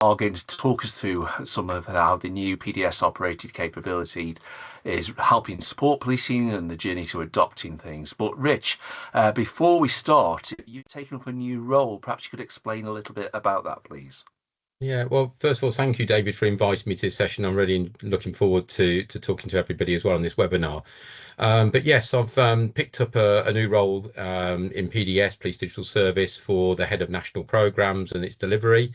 are going to talk us through some of how the new PDS operated capability is helping support policing and the journey to adopting things. But Rich, before we start, you've taken up a new role. Perhaps you could explain a little bit about that, please. Yeah, well, first of all, thank you, David, for inviting me to this session. I'm really looking forward to talking to everybody as well on this webinar. But yes, I've picked up a new role in PDS, Police Digital Service, for the head of national programs and its delivery.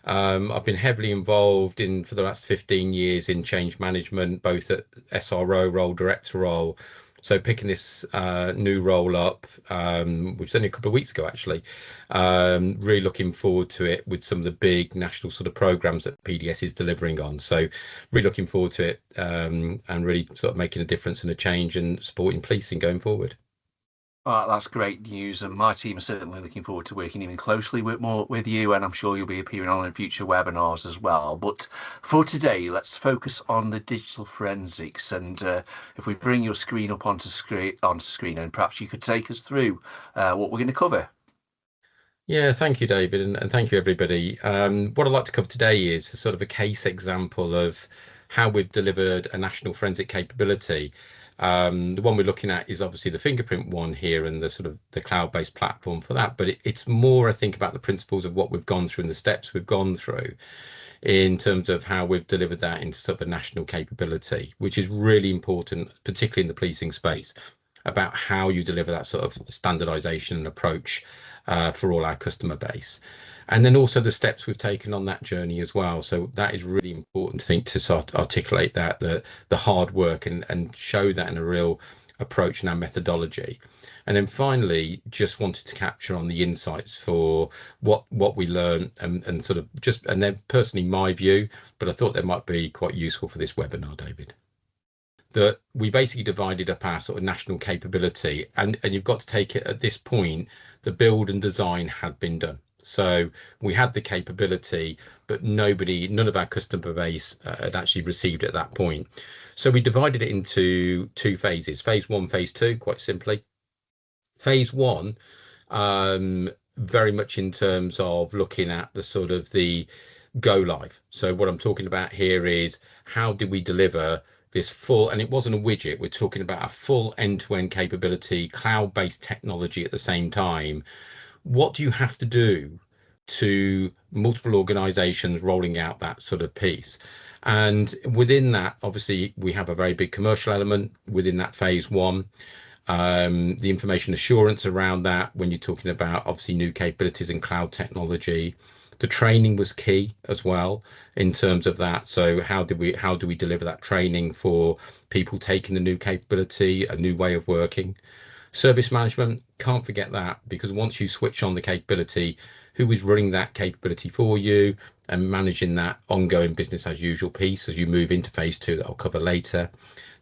I've been heavily involved for the last 15 years in change management, both at SRO role, director role. So picking this new role up, which was only a couple of weeks ago, actually, really looking forward to it with some of the big national sort of programs that PDS is delivering on. So really looking forward to it and really sort of making a difference and a change and supporting policing going forward. That's great news, and my team are certainly looking forward to working even closely with you, and I'm sure you'll be appearing on in future webinars as well. But for today, let's focus on the digital forensics, and if we bring your screen up onto screen, and perhaps you could take us through what we're going to cover. Yeah, thank you, David, and thank you, everybody. What I'd like to cover today is a sort of a case example of how we've delivered a national forensic capability. The one we're looking at is obviously the fingerprint one here and the sort of the cloud-based platform for that. But it's more, I think, about the principles of what we've gone through and the steps we've gone through in terms of how we've delivered that into sort of a national capability, which is really important, particularly in the policing space, about how you deliver that sort of standardization and approach for all our customer base. And then also the steps we've taken on that journey as well. So that is really important, I think, to sort of articulate that, the hard work and show that in a real approach and our methodology. And then finally, just wanted to capture on the insights for what we learn and sort of just, and then personally my view, but I thought that might be quite useful for this webinar, David. That we basically divided up our sort of national capability, and you've got to take it at this point, the build and design had been done. So we had the capability, but none of our customer base had actually received it at that point. So we divided it into two phases, phase one, phase two, quite simply. Phase one, very much in terms of looking at the sort of the go live. So what I'm talking about here is how did we deliver this full, and it wasn't a widget, we're talking about a full end-to-end capability, cloud-based technology at the same time. What do you have to do to multiple organizations rolling out that sort of piece? And within that, obviously, we have a very big commercial element within that phase one. The information assurance around that, when you're talking about obviously new capabilities in cloud technology. The training was key as well in terms of that. So how do we deliver that training for people taking the new capability, a new way of working? Service management, can't forget that, because once you switch on the capability, who is running that capability for you and managing that ongoing business as usual piece as you move into phase two that I'll cover later.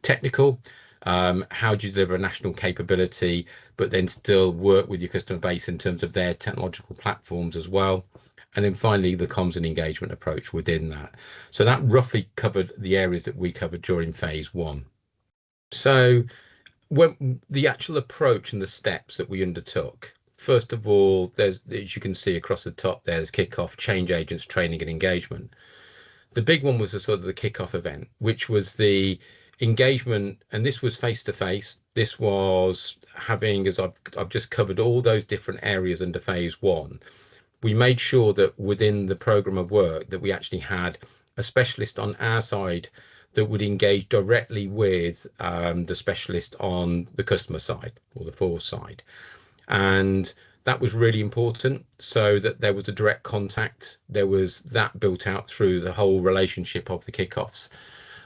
Technical, how do you deliver a national capability, but then still work with your customer base in terms of their technological platforms as well. And then finally, the comms and engagement approach within that. So that roughly covered the areas that we covered during phase one. So when the actual approach and the steps that we undertook, first of all, there's, as you can see across the top, there's kickoff, change agents, training and engagement. The big one was the sort of the kickoff event, which was the engagement, and this was face to face. This was having, as I've just covered all those different areas under phase one. We made sure that within the program of work that we actually had a specialist on our side that would engage directly with the specialist on the customer side or the force side. And that was really important, so that there was a direct contact. There was that built out through the whole relationship of the kickoffs.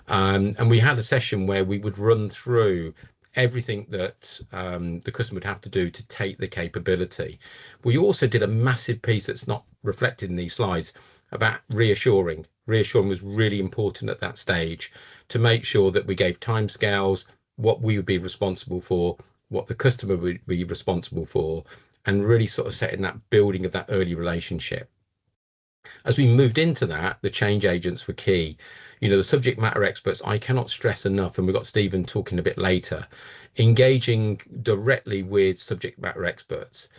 And we had a session where we would run through everything that the customer would have to do to take the capability. We also did a massive piece that's not reflected in these slides about reassuring. Reassuring was really important at that stage to make sure that we gave timescales, what we would be responsible for, what the customer would be responsible for, and really sort of setting that building of that early relationship. As we moved into that, the change agents were key. You know, the subject matter experts, I cannot stress enough, and we've got Stephen talking a bit later, engaging directly with subject matter experts.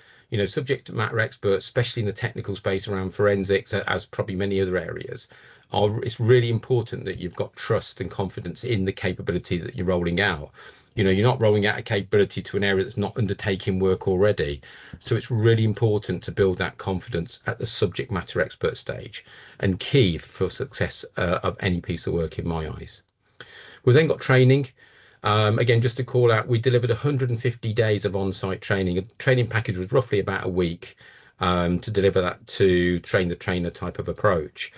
subject matter experts, especially in the technical space around forensics, as probably many other areas, it's really important that you've got trust and confidence in the capability that you're rolling out. You're not rolling out a capability to an area that's not undertaking work already. So it's really important to build that confidence at the subject matter expert stage, and key for success of any piece of work in my eyes. We've then got training. Again, just to call out, we delivered 150 days of on-site training. A training package was roughly about a week to deliver that, to train the trainer type of approach.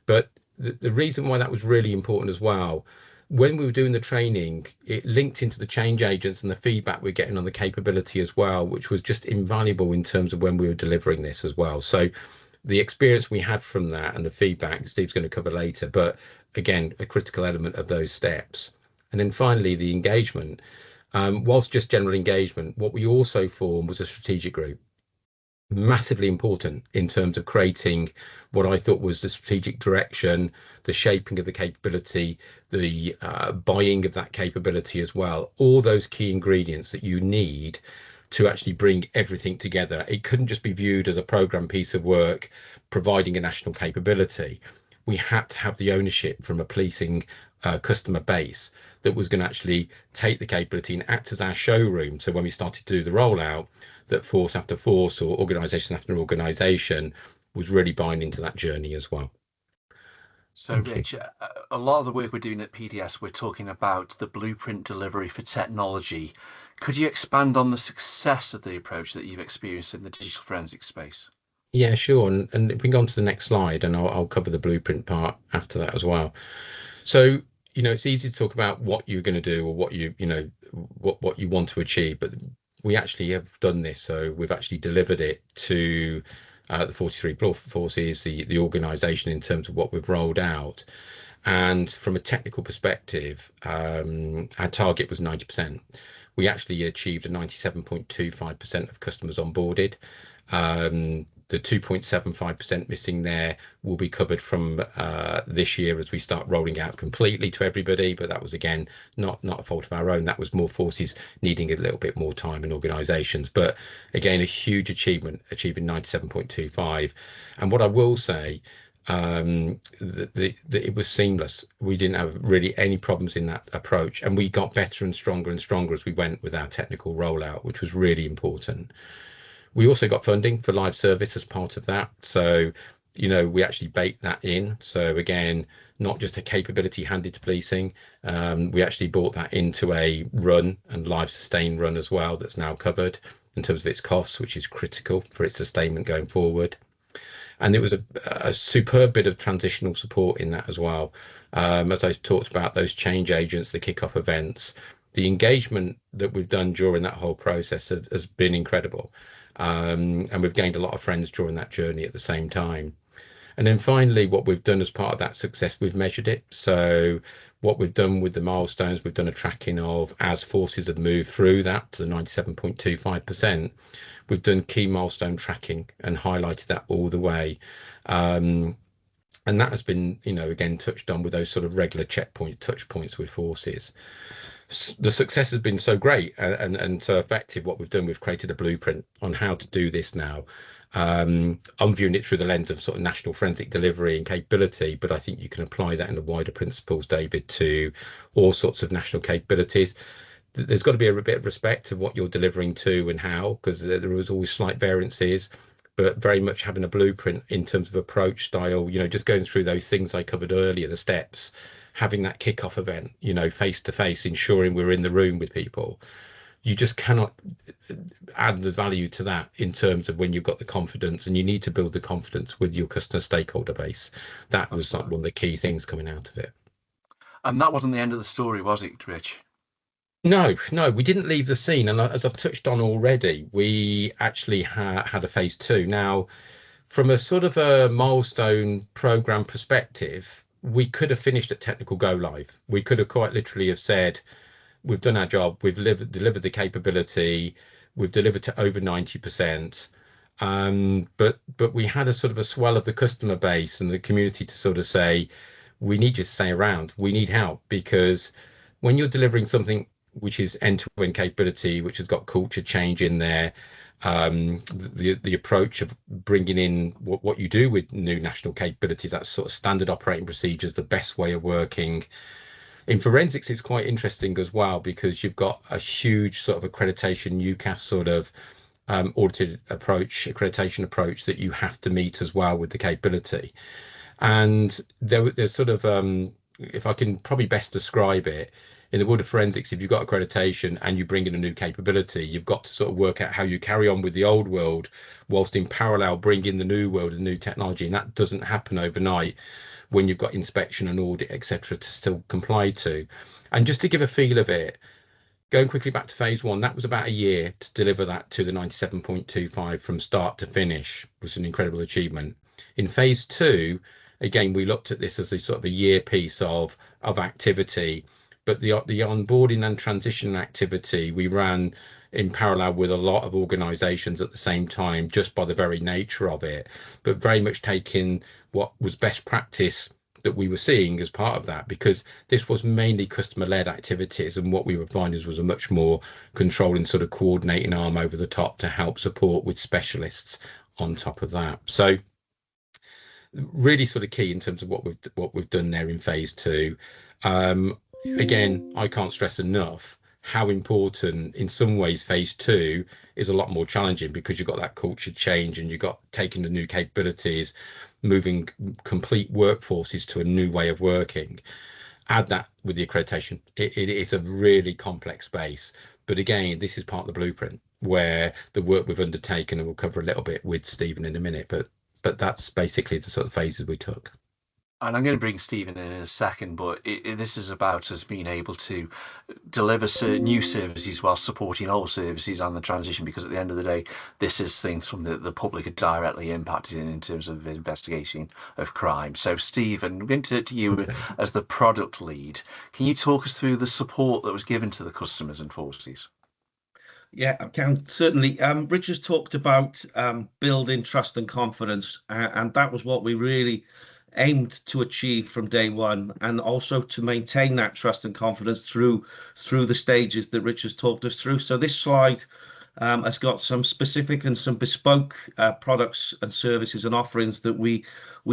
But the reason why that was really important as well, when we were doing the training, it linked into the change agents and the feedback we're getting on the capability as well, which was just invaluable in terms of when we were delivering this as well. So the experience we had from that and the feedback, Steve's going to cover later, but again, a critical element of those steps. And then finally, the engagement. Whilst just general engagement, what we also formed was a strategic group. Massively important in terms of creating what I thought was the strategic direction, the shaping of the capability, the buying of that capability as well. All those key ingredients that you need to actually bring everything together. It couldn't just be viewed as a program piece of work providing a national capability. We had to have the ownership from a policing customer base that was going to actually take the capability and act as our showroom. So when we started to do the rollout, that force after force or organisation after organisation was really buying into that journey as well. So, Rich, a lot of the work we're doing at PDS, we're talking about the blueprint delivery for technology. Could you expand on the success of the approach that you've experienced in the digital forensic space? Yeah, sure. And if we go on to the next slide, and I'll cover the blueprint part after that as well. So, it's easy to talk about what you're going to do or what what you want to achieve, but we actually have done this. So we've actually delivered it to the 43 forces, the organisation, in terms of what we've rolled out. And from a technical perspective, our target was 90%. We actually achieved a 97.25% of customers onboarded. The 2.75% missing there will be covered from this year as we start rolling out completely to everybody. But that was, again, not a fault of our own. That was more forces needing a little bit more time in organisations. But again, a huge achievement, achieving 97.25. And what I will say, that it was seamless. We didn't have really any problems in that approach, and we got better and stronger as we went with our technical rollout, which was really important. We also got funding for live service as part of that. So, we actually baked that in. So again, not just a capability handed to policing. We actually brought that into a run and live sustain run as well. That's now covered in terms of its costs, which is critical for its sustainment going forward. And it was a superb bit of transitional support in that as well. As I talked about, those change agents, the kickoff events, the engagement that we've done during that whole process has been incredible. And we've gained a lot of friends during that journey at the same time. And then finally, what we've done as part of that success, we've measured it. So what we've done with the milestones, we've done a tracking of, as forces have moved through that to the 97.25%, we've done key milestone tracking and highlighted that all the way. And that has been, again, touched on with those sort of regular checkpoint touch points with forces. The success has been so great and so effective. What we've done, we've created a blueprint on how to do this now. I'm viewing it through the lens of sort of national forensic delivery and capability, but I think you can apply that in the wider principles, David, to all sorts of national capabilities. There's got to be a bit of respect of what you're delivering to and how, because there was always slight variances, but very much having a blueprint in terms of approach style, just going through those things I covered earlier, the steps, having that kickoff event, face to face, ensuring we're in the room with people. You just cannot add the value to that in terms of when you've got the confidence, and you need to build the confidence with your customer stakeholder base. That was like one of the key things coming out of it. And that wasn't the end of the story, was it, Rich? No, we didn't leave the scene. And as I've touched on already, we actually had a phase 2. Now, from a sort of a milestone program perspective, we could have finished at technical go live. We could have quite literally have said, we've done our job, we've delivered the capability, we've delivered to over 90%. But we had a sort of a swell of the customer base and the community to sort of say, we need you to stay around, we need help, because when you're delivering something which is end-to-end capability, which has got culture change in there, the approach of bringing in what you do with new national capabilities, that sort of standard operating procedures, the best way of working. In forensics, it's quite interesting as well, because you've got a huge sort of accreditation UCAS sort of audited approach, accreditation approach that you have to meet as well with the capability. And there's sort of, if I can probably best describe it, in the world of forensics, if you've got accreditation and you bring in a new capability, you've got to sort of work out how you carry on with the old world, whilst in parallel bring in the new world and new technology. And that doesn't happen overnight when you've got inspection and audit, etc., to still comply to. And just to give a feel of it, going quickly back to phase one, that was about a year to deliver that to the 97.25 from start to finish. Was an incredible achievement. In phase two, again, we looked at this as a sort of a year piece of activity, but the onboarding and transition activity we ran in parallel with a lot of organizations at the same time, just by the very nature of it, but very much taking what was best practice that we were seeing as part of that, because this was mainly customer-led activities, and what we were finding was a much more controlling sort of coordinating arm over the top to help support with specialists on top of that. So really sort of key in terms of what we've done there in phase two. Again, I can't stress enough how important in some ways phase two is a lot more challenging, because you've got that culture change and you've got taking the new capabilities, moving complete workforces to a new way of working. Add that with the accreditation, it is a really complex space. But again, this is part of the blueprint where the work we've undertaken, and we'll cover a little bit with Stephen in a minute, but that's basically the sort of phases we took. And I'm going to bring Stephen in a second, but this is about us being able to deliver new services while supporting old services on the transition, because at the end of the day, this is things from the public are directly impacted in terms of investigation of crime. So Stephen, I'm going to you as the product lead. Can you talk us through the support that was given to the customers and forces? Yeah, I can certainly. Richard's talked about building trust and confidence, and that was what we really aimed to achieve from day one, and also to maintain that trust and confidence through the stages that Richard's talked us through. So this slide has got some specific and some bespoke products and services and offerings that we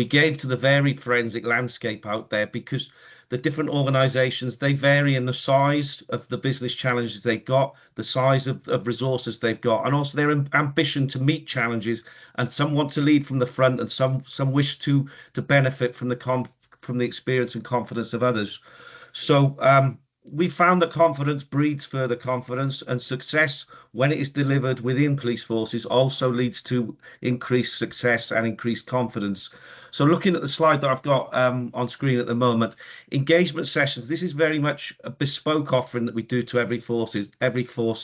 gave to the varied forensic landscape out there, because the different organizations, they vary in the size of the business challenges they've got, the size of resources they've got, and also their ambition to meet challenges. And some want to lead from the front, and some wish to benefit from the experience and confidence of others. So we found that confidence breeds further confidence, and success, when it is delivered within police forces, also leads to increased success and increased confidence. So looking at the slide that I've got on screen at the moment, engagement sessions, this is very much a bespoke offering that we do to every force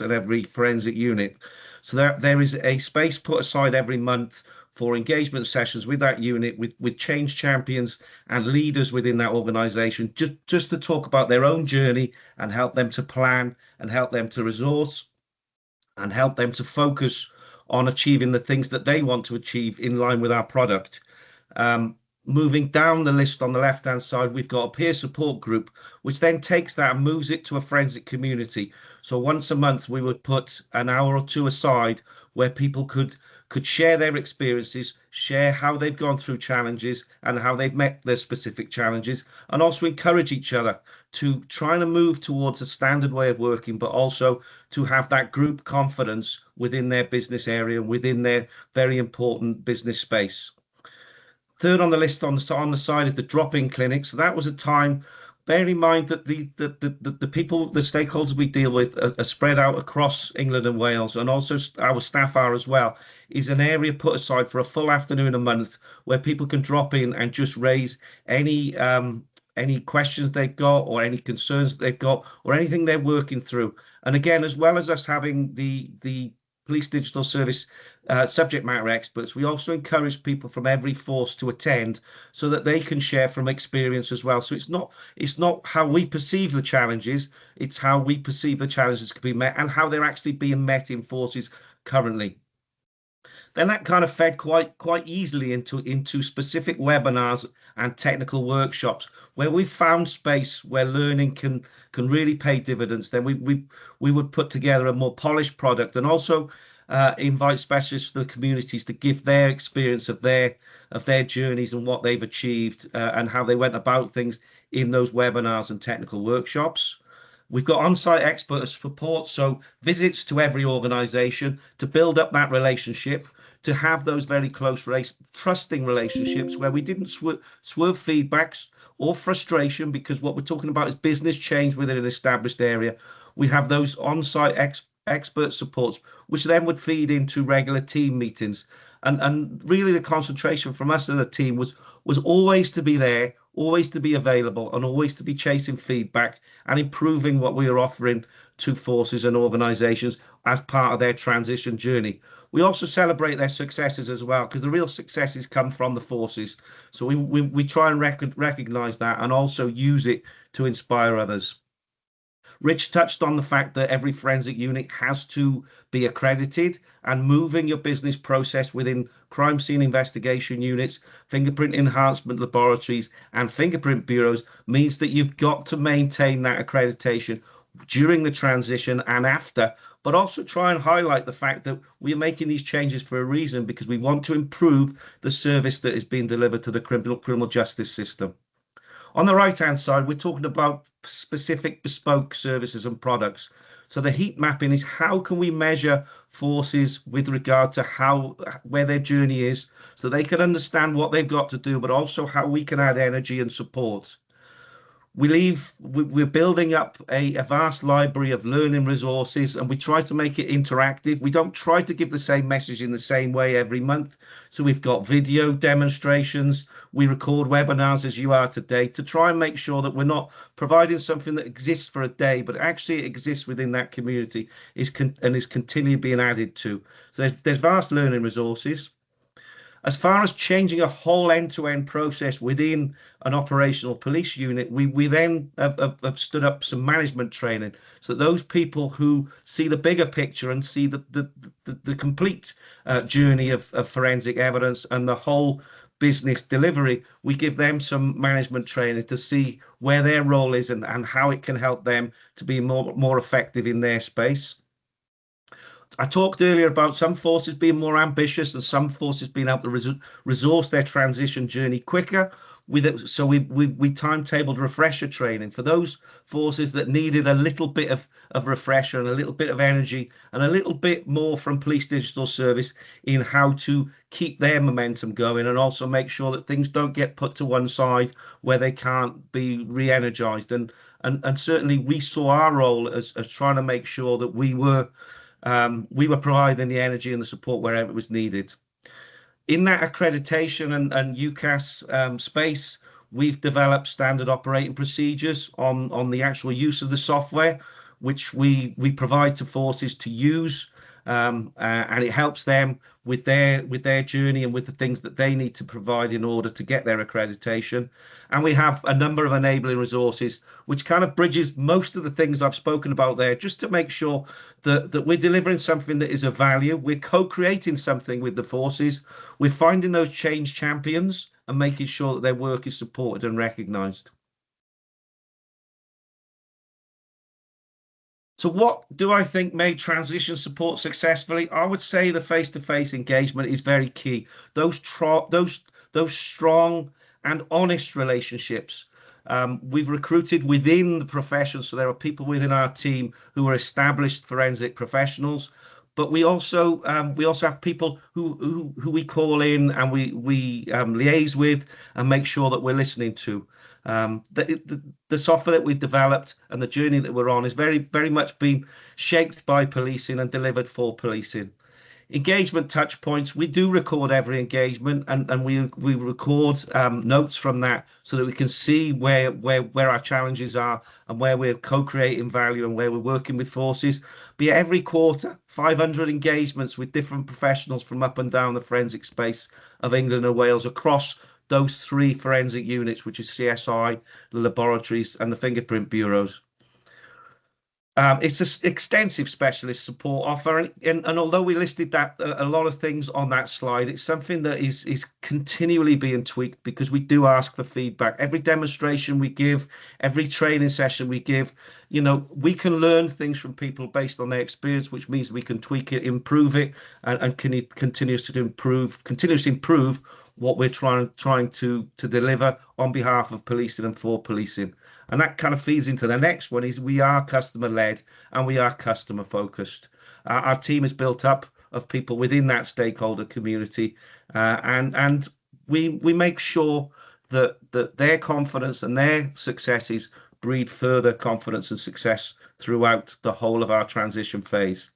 and every forensic unit. So there is a space put aside every month for engagement sessions with that unit, with change champions and leaders within that organization, just to talk about their own journey and help them to plan and help them to resource and help them to focus on achieving the things that they want to achieve in line with our product. Moving down the list on the left hand side, we've got a peer support group, which then takes that and moves it to a forensic community. So once a month we would put an hour or two aside where people could share their experiences, share how they've gone through challenges and how they've met their specific challenges, and also encourage each other to try and move towards a standard way of working, but also to have that group confidence within their business area and within their very important business space. Third on the list on the side is the drop-in clinic. So that was a time, bear in mind that the people, the stakeholders we deal with are spread out across England and Wales, and also our staff are as well, is an area put aside for a full afternoon a month where people can drop in and just raise any questions they've got or any concerns they've got or anything they're working through. And again, as well as us having the police digital service subject matter experts, we also encourage people from every force to attend so that they can share from experience as well. So it's not how we perceive the challenges, it's how we perceive the challenges can be met and how they're actually being met in forces currently. Then that kind of fed quite easily into specific webinars and technical workshops where we found space where learning can really pay dividends. Then we would put together a more polished product and also invite specialists to the communities to give their experience of their journeys and what they've achieved and how they went about things in those webinars and technical workshops. We've got on-site expert support, so visits to every organisation to build up that relationship, to have those very close, trusting relationships where we didn't swerve feedbacks or frustration, because what we're talking about is business change within an established area. We have those on-site expert supports, which then would feed into regular team meetings. And really the concentration from us as a team was always to be there, always to be available, and always to be chasing feedback and improving what we are offering to forces and organisations as part of their transition journey. We also celebrate their successes as well, because the real successes come from the forces. So we try and recognise that and also use it to inspire others. Rich touched on the fact that every forensic unit has to be accredited, and moving your business process within crime scene investigation units, fingerprint enhancement laboratories, and fingerprint bureaus means that you've got to maintain that accreditation during the transition and after, but also try and highlight the fact that we're making these changes for a reason, because we want to improve the service that is being delivered to the criminal justice system. On the right-hand side, we're talking about specific bespoke services and products. So the heat mapping is how can we measure forces with regard to where their journey is, so they can understand what they've got to do, but also how we can add energy and support. We're building up a vast library of learning resources, and we try to make it interactive. We don't try to give the same message in the same way every month. So we've got video demonstrations. We record webinars as you are today to try and make sure that we're not providing something that exists for a day, but actually it exists within that community and is continually being added to. So there's vast learning resources. As far as changing a whole end-to-end process within an operational police unit, we then have stood up some management training, so those people who see the bigger picture and see the complete journey of forensic evidence and the whole business delivery, we give them some management training to see where their role is and how it can help them to be more effective in their space. I talked earlier about some forces being more ambitious and some forces being able to resource their transition journey quicker. So we timetabled refresher training for those forces that needed a little bit of refresher and a little bit of energy and a little bit more from Police Digital Service in how to keep their momentum going, and also make sure that things don't get put to one side where they can't be re-energized. And certainly we saw our role as trying to make sure that we were providing the energy and the support wherever it was needed. In that accreditation and UCAS space, we've developed standard operating procedures on the actual use of the software, which we provide to forces to use, and it helps them with their journey and with the things that they need to provide in order to get their accreditation. And we have a number of enabling resources, which kind of bridges most of the things I've spoken about there, just to make sure that we're delivering something that is of value. We're co-creating something with the forces. We're finding those change champions and making sure that their work is supported and recognised. So what do I think made transition support successfully? I would say the face-to-face engagement is very key. Those strong and honest relationships. We've recruited within the profession, so there are people within our team who are established forensic professionals. But we also have people who we call in and we liaise with and make sure that we're listening to. The software that we've developed and the journey that we're on is very, very much been shaped by policing and delivered for policing. Engagement touch points, we do record every engagement and we record notes from that so that we can see where our challenges are and where we're co-creating value and where we're working with forces. But every quarter, 500 engagements with different professionals from up and down the forensic space of England and Wales across those three forensic units, which is CSI, the laboratories and the fingerprint bureaus. It's an extensive specialist support offer, and although we listed that a lot of things on that slide, it's something that is continually being tweaked because we do ask for feedback. Every demonstration we give, every training session we give, we can learn things from people based on their experience, which means we can tweak it, improve it, and continuously improve what we're trying to deliver on behalf of policing and for policing. And that kind of feeds into the next one is we are customer led and we are customer focused. Our team is built up of people within that stakeholder community, and we make sure that their confidence and their successes breed further confidence and success throughout the whole of our transition phase.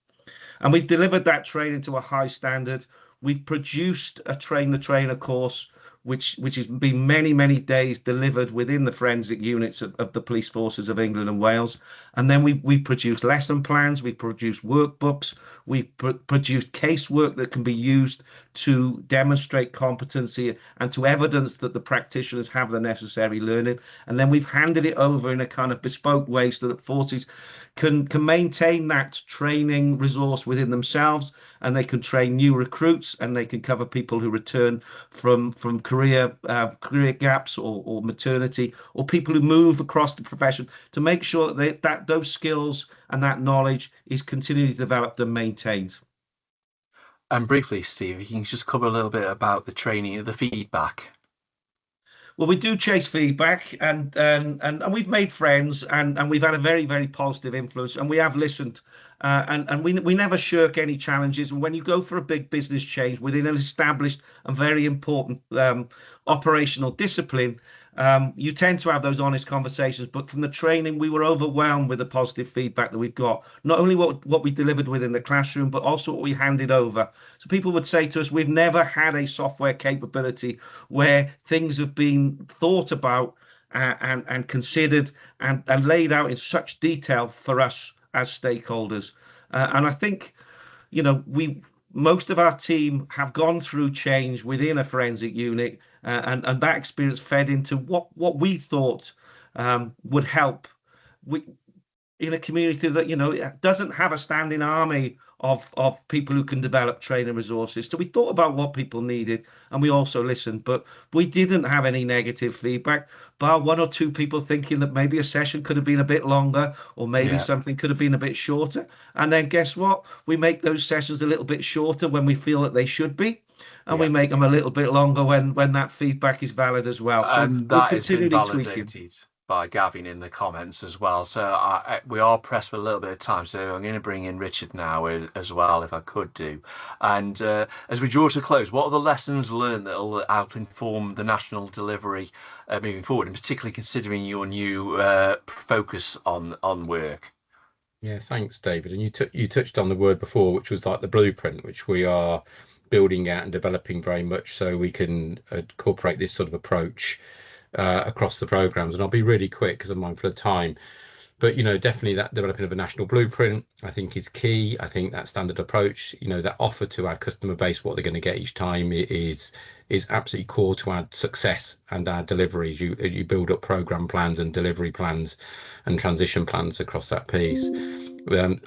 And we've delivered that training to a high standard. We've produced a train the trainer course, which has been many days delivered within the forensic units of the police forces of England and Wales. And then we produced lesson plans, we produced workbooks, we produced casework that can be used to demonstrate competency and to evidence that the practitioners have the necessary learning. And then we've handed it over in a kind of bespoke way so that forces can maintain that training resource within themselves, and they can train new recruits, and they can cover people who return from career gaps or maternity, or people who move across the profession, to make sure that those skills and that knowledge is continually developed and maintained. And briefly, Steve, you can just cover a little bit about the training, the feedback. Well, we do chase feedback, and we've made friends, and we've had a very positive influence, and we have listened, and we never shirk any challenges. And when you go for a big business change within an established and very important operational discipline, you tend to have those honest conversations. But from the training, we were overwhelmed with the positive feedback that we've got, not only what we delivered within the classroom, but also what we handed over. So people would say to us, we've never had a software capability where things have been thought about and considered and laid out in such detail for us as stakeholders. And I think, most of our team have gone through change within a forensic unit, and that experience fed into what we thought would help in a community that doesn't have a standing army of people who can develop training resources. So we thought about what people needed, and we also listened, but we didn't have any negative feedback, bar one or two people thinking that maybe a session could have been a bit longer, or maybe something could have been a bit shorter. And then guess what? We make those sessions a little bit shorter when we feel that they should be, and we make them a little bit longer when that feedback is valid as well. So and that has been validated by Gavin in the comments as well. So we are pressed for a little bit of time, so I'm going to bring in Richard now as well, if I could do. And as we draw to close, what are the lessons learned that will help inform the national delivery moving forward, and particularly considering your new focus on work? Yeah, thanks, David. And you touched on the word before, which was like the blueprint, which we are building out and developing very much so we can incorporate this sort of approach across the programs. And I'll be really quick because I'm mindful of time, but definitely that developing of a national blueprint I think is key. I think that standard approach, that offer to our customer base what they're going to get each time is absolutely core to our success and our deliveries. You build up program plans and delivery plans and transition plans across that piece.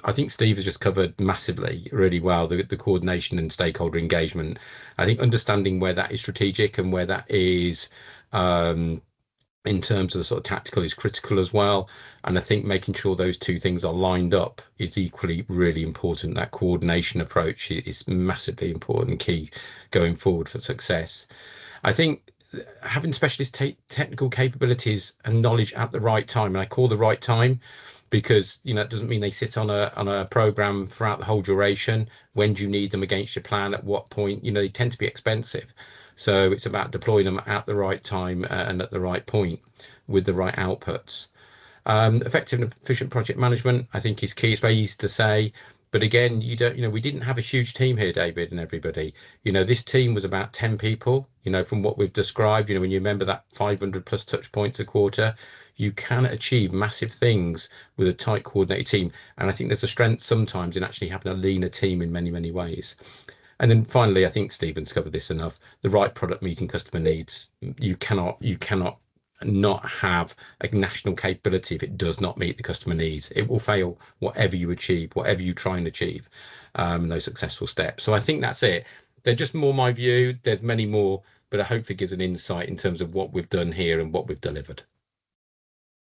I think Steve has just covered massively really well the coordination and stakeholder engagement. I think understanding where that is strategic and where that is in terms of the sort of tactical is critical as well. And I think making sure those two things are lined up is equally really important. That coordination approach is massively important, key going forward for success. I think having specialist technical capabilities and knowledge at the right time, and I call the right time because it doesn't mean they sit on a program throughout the whole duration. When do you need them against your plan? At what point? They tend to be expensive. So it's about deploying them at the right time and at the right point with the right outputs. Effective and efficient project management, I think, is key. It's very easy to say, but again, we didn't have a huge team here, David, and everybody. This team was about 10 people. From what we've described, when you remember that 500 plus touch points a quarter, you can achieve massive things with a tight coordinated team. And I think there's a strength sometimes in actually having a leaner team in many ways. And then finally, I think Stephen's covered this enough, the right product meeting customer needs. You cannot not have a national capability if it does not meet the customer needs. It will fail whatever you achieve, whatever you try and achieve, those successful steps. So I think that's it. They're just more my view. There's many more, but it hopefully gives an insight in terms of what we've done here and what we've delivered.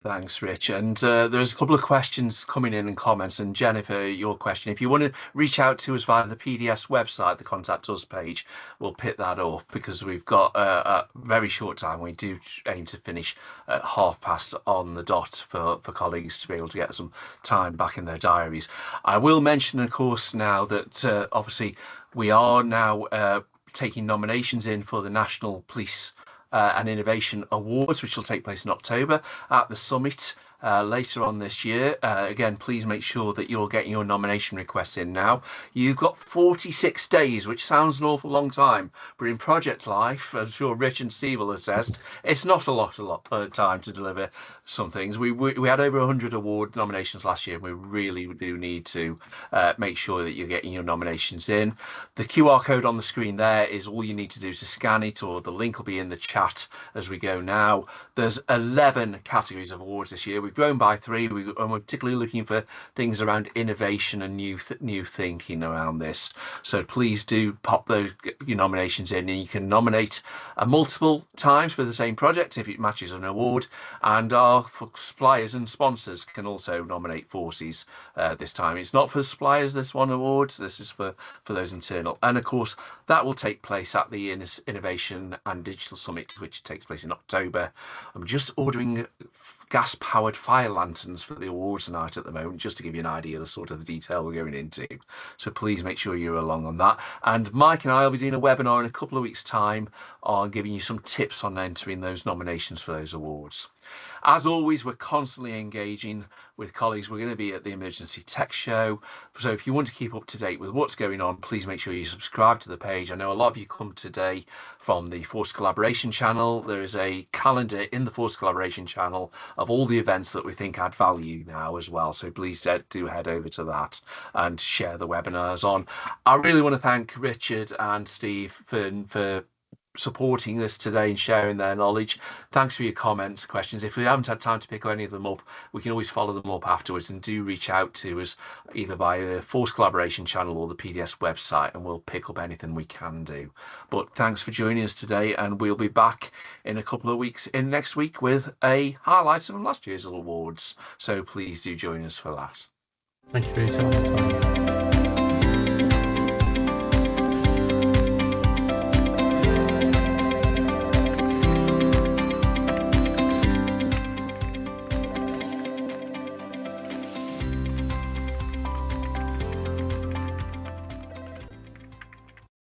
Thanks, Rich. And there's a couple of questions coming in and comments. And Jennifer, your question, if you want to reach out to us via the PDS website, the Contact Us page, we'll pick that up because we've got a very short time. We do aim to finish at past on the dot for colleagues to be able to get some time back in their diaries. I will mention, of course, now that obviously we are now taking nominations in for the National Police and Innovation Awards, which will take place in October at the summit later on this year. Again, please make sure that you're getting your nomination requests in now. You've got 46 days, which sounds an awful long time, but in project life, I'm sure Rich and Steve will attest, it's not a lot of time to deliver some things. We had over 100 award nominations last year, and we really do need to make sure that you're getting your nominations in. The QR code on the screen there is all you need to do to scan it, or the link will be in the chat as we go now. There's 11 categories of awards this year. We've grown by 3, and we're particularly looking for things around innovation and new thinking around this. So please do pop your nominations in, and you can nominate multiple times for the same project if it matches an award. And our suppliers and sponsors can also nominate forces this time. It's not for suppliers, this one awards. This is for those internal. And of course, that will take place at the Innovation and Digital Summit, which takes place in October. I'm just ordering gas-powered fire lanterns for the awards night at the moment, just to give you an idea of the sort of the detail we're going into. So please make sure you're along on that. And Mike and I will be doing a webinar in a couple of weeks' time on giving you some tips on entering those nominations for those awards. As always, we're constantly engaging with colleagues. We're going to be at the Emergency Tech Show. So if you want to keep up to date with what's going on, please make sure you subscribe to the page. I know a lot of you come today from the Force Collaboration channel. There is a calendar in the Force Collaboration channel of all the events that we think add value now as well. So please do head over to that and share the webinars on. I really want to thank Richard and Steve for supporting this today and sharing their knowledge. Thanks for your comments, questions. If we haven't had time to pick any of them up, we can always follow them up afterwards, and do reach out to us either via the Force Collaboration channel or the PDS website, and we'll pick up anything we can do. But thanks for joining us today, and we'll be back in a couple of weeks next week with a highlight of last year's awards. So please do join us for that. Thank you for your time.